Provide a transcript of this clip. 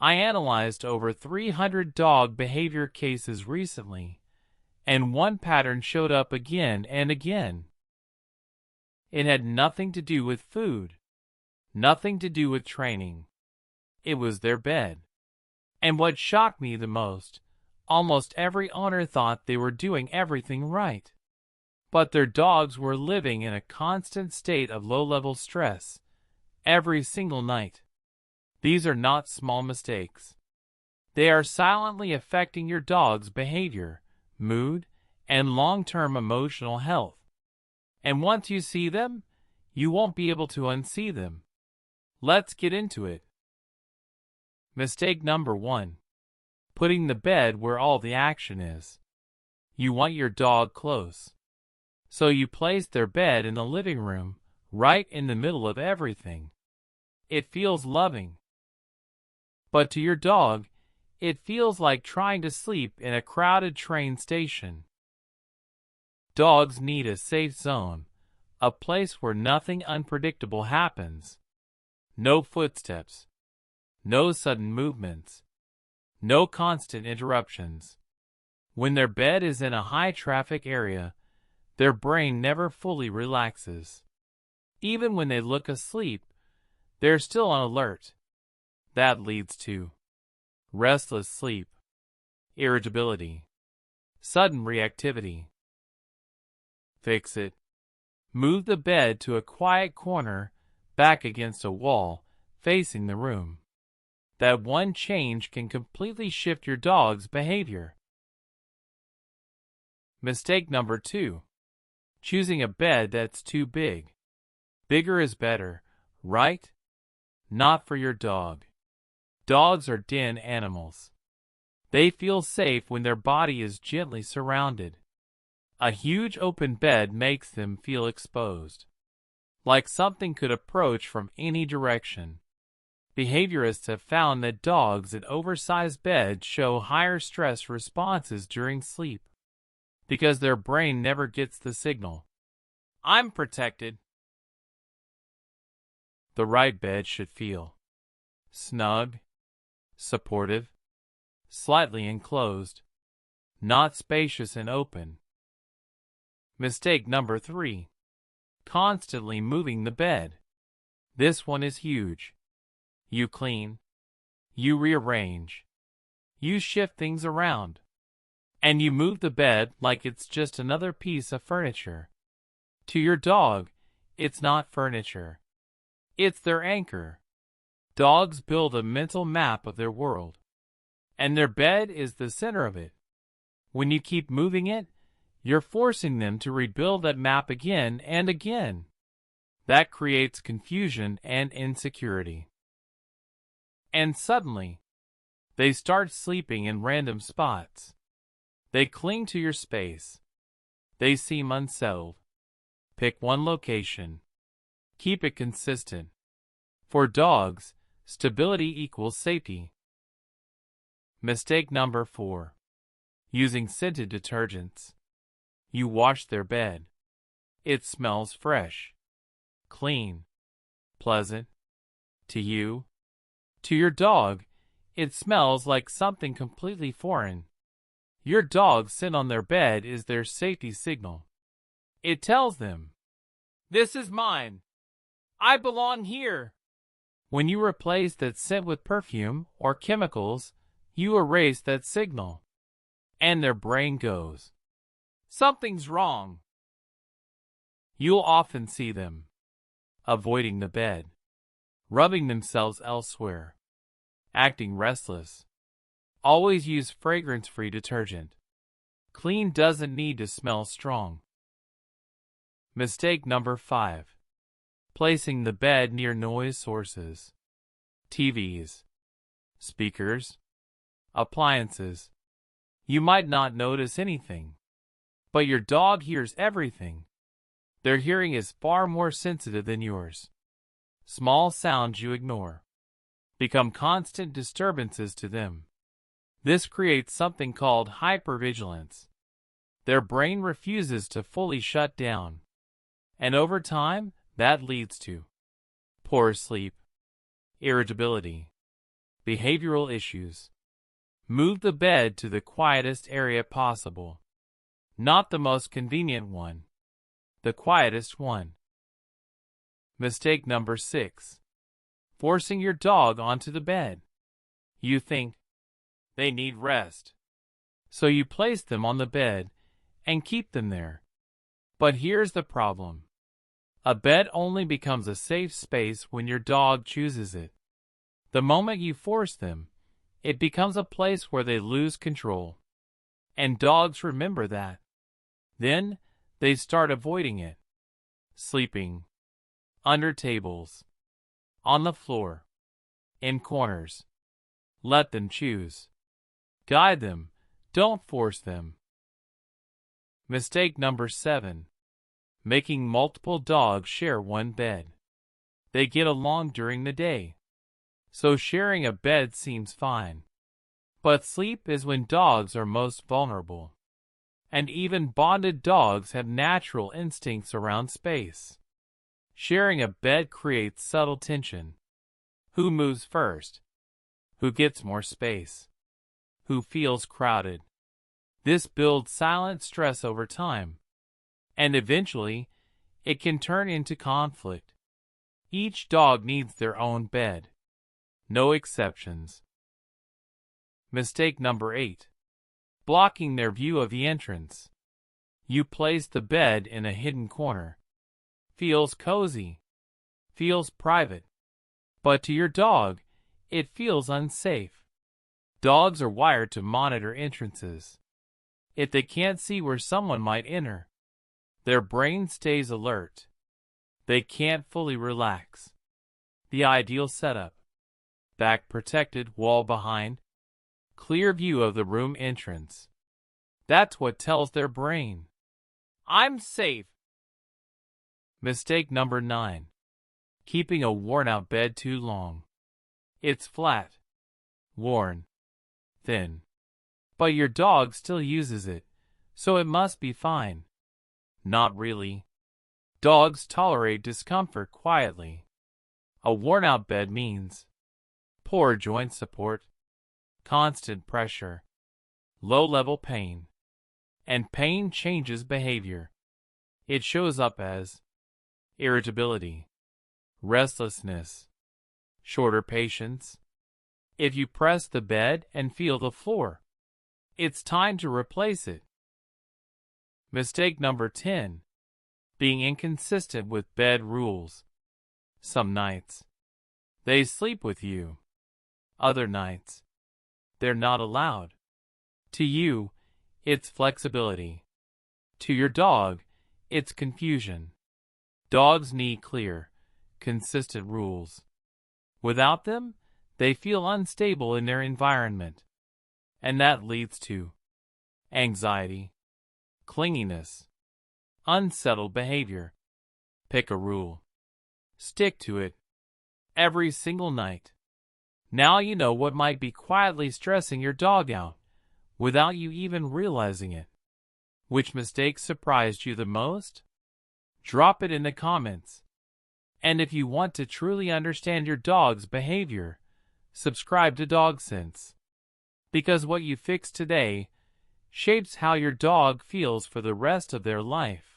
I analyzed over 300 dog behavior cases recently, and one pattern showed up again and again. It had nothing to do with food, nothing to do with training. It was their bed. And what shocked me the most, almost every owner thought they were doing everything right. But their dogs were living in a constant state of low-level stress every single night. These are not small mistakes. They are silently affecting your dog's behavior, mood, and long-term emotional health. And once you see them, you won't be able to unsee them. Let's get into it. Mistake number 1. Putting the bed where all the action is. You want your dog close. So you place their bed in the living room, right in the middle of everything. It feels loving. But to your dog, it feels like trying to sleep in a crowded train station. Dogs need a safe zone, a place where nothing unpredictable happens. No footsteps, no sudden movements, no constant interruptions. When their bed is in a high-traffic area, their brain never fully relaxes. Even when they look asleep, they're still on alert. That leads to restless sleep, irritability, sudden reactivity. Fix it. Move the bed to a quiet corner, back against a wall, facing the room. That one change can completely shift your dog's behavior. Mistake number 2. Choosing a bed that's too big. Bigger is better, right? Not for your dog. Dogs are den animals. They feel safe when their body is gently surrounded. A huge open bed makes them feel exposed, like something could approach from any direction. Behaviorists have found that dogs in oversized beds show higher stress responses during sleep, because their brain never gets the signal, "I'm protected." The right bed should feel snug, supportive, slightly enclosed, not spacious and open. Mistake number 3. Constantly moving the bed. This one is huge. You clean, you rearrange, you shift things around, and you move the bed like it's just another piece of furniture. To your dog, it's not furniture. It's their anchor. Dogs build a mental map of their world, and their bed is the center of it. When you keep moving it, you're forcing them to rebuild that map again and again. That creates confusion and insecurity. And suddenly, they start sleeping in random spots. They cling to your space. They seem unsettled. Pick one location. Keep it consistent. For dogs, stability equals safety. Mistake number 4. Using scented detergents. You wash their bed. It smells fresh, clean, pleasant. To you. To your dog, it smells like something completely foreign. Your dog's scent on their bed is their safety signal. It tells them, "This is mine. I belong here." When you replace that scent with perfume or chemicals, you erase that signal. And their brain goes, "Something's wrong." You'll often see them avoiding the bed, rubbing themselves elsewhere, acting restless. Always use fragrance-free detergent. Clean doesn't need to smell strong. Mistake number 5. Placing the bed near noise sources. TVs, speakers, appliances. You might not notice anything, but your dog hears everything. Their hearing is far more sensitive than yours. Small sounds you ignore become constant disturbances to them. This creates something called hypervigilance. Their brain refuses to fully shut down, and over time, that leads to poor sleep, irritability, Behavioral issues. Move the bed to the quietest area possible. Not the most convenient one. The quietest one. Mistake number 6. Forcing your dog onto the bed. You think they need rest, so you place them on the bed and keep them there. But here's the problem. A bed only becomes a safe space when your dog chooses it. The moment you force them, it becomes a place where they lose control. And dogs remember that. Then they start avoiding it. Sleeping under tables, on the floor, in corners. Let them choose. Guide them, don't force them. Mistake number 7. Making multiple dogs share one bed. They get along during the day, so sharing a bed seems fine. But sleep is when dogs are most vulnerable. And even bonded dogs have natural instincts around space. Sharing a bed creates subtle tension. Who moves first? Who gets more space? Who feels crowded? This builds silent stress over time. And eventually, it can turn into conflict. Each dog needs their own bed. No exceptions. Mistake number 8. Blocking their view of the entrance. You place the bed in a hidden corner. Feels cozy. Feels private. But to your dog, it feels unsafe. Dogs are wired to monitor entrances. If they can't see where someone might enter, their brain stays alert. They can't fully relax. The ideal setup: back protected, wall behind, clear view of the room entrance. That's what tells their brain, I'm safe. Mistake number 9. Keeping a worn-out bed too long. It's flat, worn, thin. But your dog still uses it, so it must be fine. Not really. Dogs tolerate discomfort quietly. A worn-out bed means poor joint support, constant pressure, low-level pain. And pain changes behavior. It shows up as irritability, restlessness, shorter patience. If you press the bed and feel the floor, it's time to replace it. Mistake number 10. Being inconsistent with bed rules. Some nights, they sleep with you. Other nights, they're not allowed. To you, it's flexibility. To your dog, it's confusion. Dogs need clear, consistent rules. Without them, they feel unstable in their environment. And that leads to anxiety, clinginess, unsettled behavior. Pick a rule. Stick to it. Every single night. Now you know what might be quietly stressing your dog out, without you even realizing it. Which mistake surprised you the most? Drop it in the comments. And if you want to truly understand your dog's behavior, subscribe to DogSense. Because what you fix today shapes how your dog feels for the rest of their life.